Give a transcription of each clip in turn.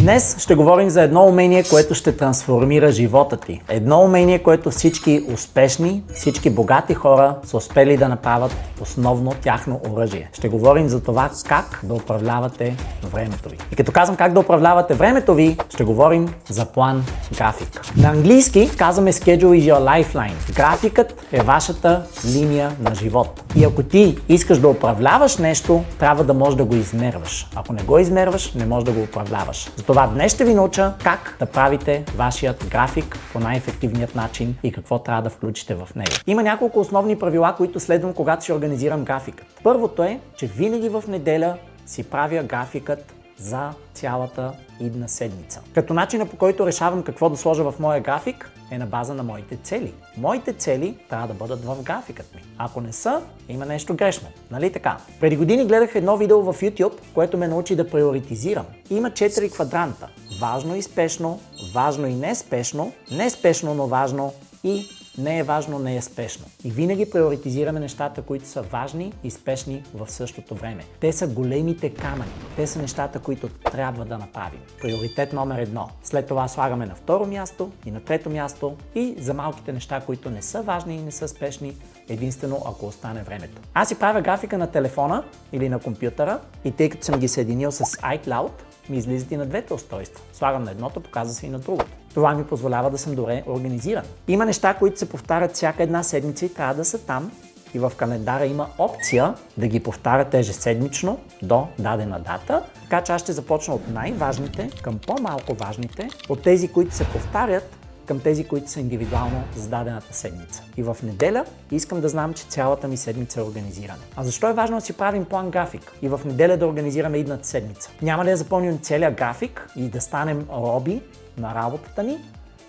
Днес ще говорим за едно умение, което ще трансформира живота ти. Едно умение, което всички успешни, всички богати хора са успели да направят основно тяхно оръжие. Ще говорим за това как да управлявате времето ви. И като казвам как да управлявате времето ви, ще говорим за план график. На английски казваме Schedule is your lifeline. Графикът е вашата линия на живот. И ако ти искаш да управляваш нещо, трябва да можеш да го измерваш. Ако не го измерваш, не можеш да го управляваш. Затова днес ще ви науча как да правите вашият график по най-ефективният начин и какво трябва да включите в него. Има няколко основни правила, които следвам, когато си организирам графикът. Първото е, че винаги в неделя си правя графикът за цялата идна седмица. Като начина, по който решавам какво да сложа в моя график, е на база на моите цели. Моите цели трябва да бъдат в графикът ми. Ако не са, има нещо грешно. Нали така? Преди години гледах едно видео в YouTube, което ме научи да приоритизирам. Има 4 квадранта. Важно и спешно, важно и неспешно, неспешно, но важно и не е важно, не е спешно. И винаги приоритизираме нещата, които са важни и спешни в същото време. Те са големите камъни. Те са нещата, които трябва да направим. Приоритет номер 1. След това слагаме на второ място и на трето място и за малките неща, които не са важни и не са спешни, единствено ако остане времето. Аз си правя графика на телефона или на компютъра и тъй като съм ги съединил с iCloud, ми излизат и на двете устройства. Слагам на едното, показва се и на другото. Това ми позволява да съм добре организиран. Има неща, които се повтарят всяка една седмица и трябва да са там. И в календара има опция да ги повтаряте ежеседмично до дадена дата. Така че аз ще започна от най-важните към по-малко важните, от тези, които се повтарят, към тези, които са индивидуално за дадената седмица. И в неделя искам да знам, че цялата ми седмица е организирана. А защо е важно да си правим план график и в неделя да организираме идната седмица? Няма да я запомним целият график и да станем роби на работата ни?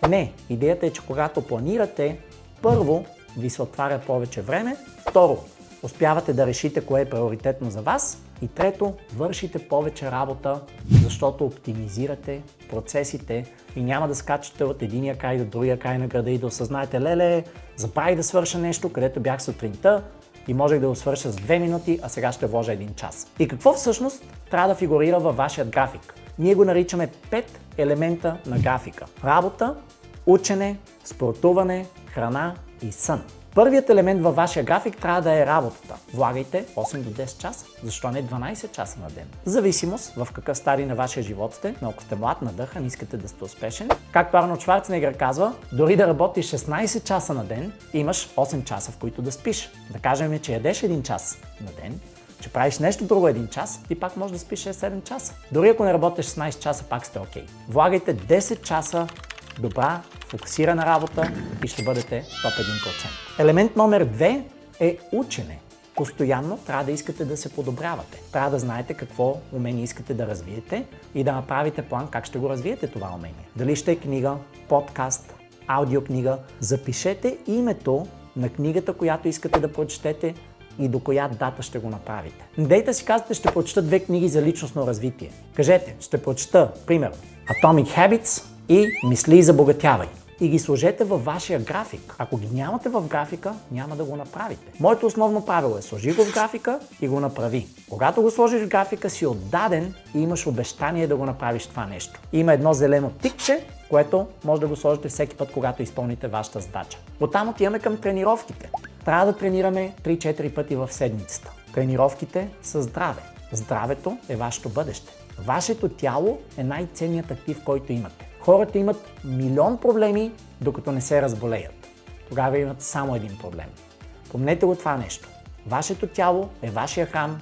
Не. Идеята е, че когато планирате, първо ви се отваря повече време, второ успявате да решите кое е приоритетно за вас и трето вършите повече работа, защото оптимизирате процесите и няма да скачате от единия край до другия край на града и да осъзнаете, леле, забравих да свърша нещо, където бях сутринта и можех да го свърша с 2 минути, а сега ще вложа 1 час. И какво всъщност трябва да фигурира във вашия график? Ние го наричаме 5 елемента на графика. Работа, учене, спортуване, храна и сън. Първият елемент във вашия график трябва да е работата. Влагайте 8 до 10 часа, защо не 12 часа на ден. В зависимост в какъв стадий на вашия живот сте, но ако сте млад, надъхан, искате да сте успешен. Както Арнолд Шварценегър казва, дори да работиш 16 часа на ден, имаш 8 часа, в които да спиш. Да кажем, че ядеш 1 час на ден, че правиш нещо друго 1 час и пак можеш да спиш 6-7 часа. Дори ако не работиш 16 часа, пак сте окей. Влагайте 10 часа добра, фокусирана работа и ще бъдете топ 1%. Елемент номер 2 е учене. Постоянно трябва да искате да се подобрявате. Трябва да знаете какво умение искате да развиете и да направите план как ще го развиете това умение. Дали ще е книга, подкаст, аудиокнига. Запишете името на книгата, която искате да прочетете и до коя дата ще го направите. Не дейте си казвате, ще прочета 2 книги за личностно развитие. Кажете, ще прочета, примерно, Atomic Habits и Мисли и забогатявай. И ги сложете във вашия график. Ако ги нямате в графика, няма да го направите. Моето основно правило е сложи го в графика и го направи. Когато го сложиш в графика, си отдаден и имаш обещание да го направиш това нещо. Има едно зелено тикче, което може да го сложите всеки път, когато изпълните вашата задача. Оттам отиваме към тренировките. Трябва да тренираме 3-4 пъти в седмицата. Тренировките са здраве. Здравето е вашето бъдеще. Вашето тяло е най-ценният актив, който имате. Хората имат милион проблеми, докато не се разболеят. Тогава имат само един проблем. Помнете го това нещо. Вашето тяло е вашия храм.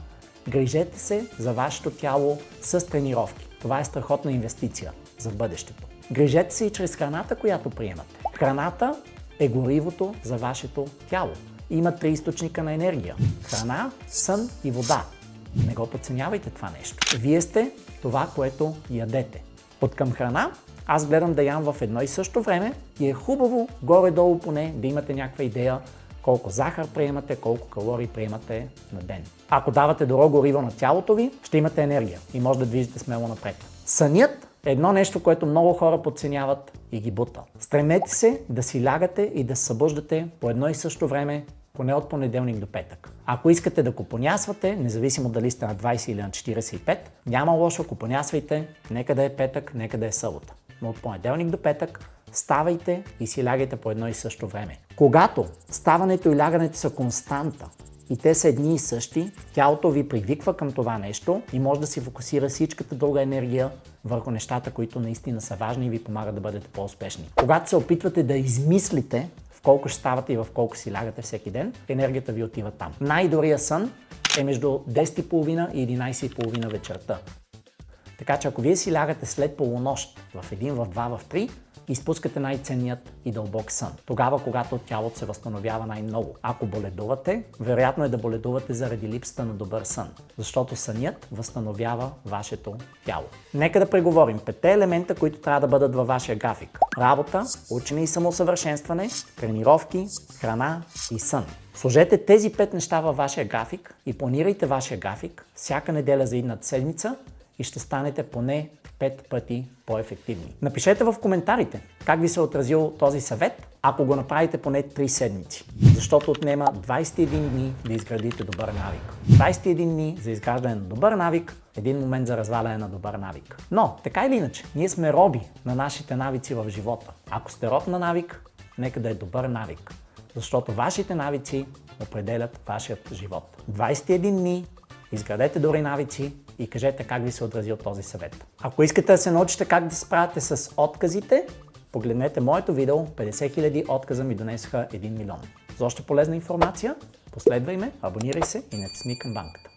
Грижете се за вашето тяло с тренировки. Това е страхотна инвестиция за бъдещето. Грижете се и чрез храната, която приемате. Храната е горивото за вашето тяло. Има 3 източника на енергия. Храна, сън и вода. Не го подценявайте това нещо. Вие сте това, което ядете. От към храна аз гледам да ям в едно и също време и е хубаво горе-долу поне да имате някаква идея колко захар приемате, колко калории приемате на ден. Ако давате добро гориво на тялото ви, ще имате енергия и може да движите смело напред. Сънят е едно нещо, което много хора подценяват и ги бута. Стремете се да си лягате и да се събуждате по едно и също време поне от понеделник до петък. Ако искате да купонясвате, независимо дали сте на 20 или на 45, няма лошо, купонясвайте, нека да е петък, нека да е събота. Но от понеделник до петък ставайте и си лягайте по едно и също време. Когато ставането и лягането са константа и те са едни и същи, тялото ви привиква към това нещо и може да си фокусира всичката друга енергия върху нещата, които наистина са важни и ви помагат да бъдете по-успешни. Когато се опитвате да измислите в колко ще ставате и в колко си лягате всеки ден, енергията ви отива там. Най-добрият сън е между 10:30 и 11:30 вечерта. Така че ако вие си лягате след полунощ в 1, в 2, в 3, изпускате най-ценният и дълбок сън. Тогава, когато тялото се възстановява най-много. Ако боледувате, вероятно е да боледувате заради липсата на добър сън, защото сънят възстановява вашето тяло. Нека да преговорим 5 елемента, които трябва да бъдат във вашия график. Работа, учене и самоусъвършенстване, тренировки, храна и сън. Сложете тези 5 неща във вашия график и планирайте вашия график всяка неделя за идната седмица и ще станете поне 5 пъти по-ефективни. Напишете в коментарите как ви се е отразил този съвет, ако го направите поне 3 седмици. Защото отнема 21 дни да изградите добър навик. 21 дни за изграждане на добър навик, един момент за разваляне на добър навик. Но, така или иначе, ние сме роби на нашите навици в живота. Ако сте роб на навик, нека да е добър навик. Защото вашите навици определят вашият живот. 21 дни, изградете добри навици и кажете как ви се отразил този съвет. Ако искате да се научите как да се справяте с отказите, погледнете моето видео 50 000 отказа ми донесоха 1 милион. За още полезна информация, последвай ме, абонирай се и натисни камбанката.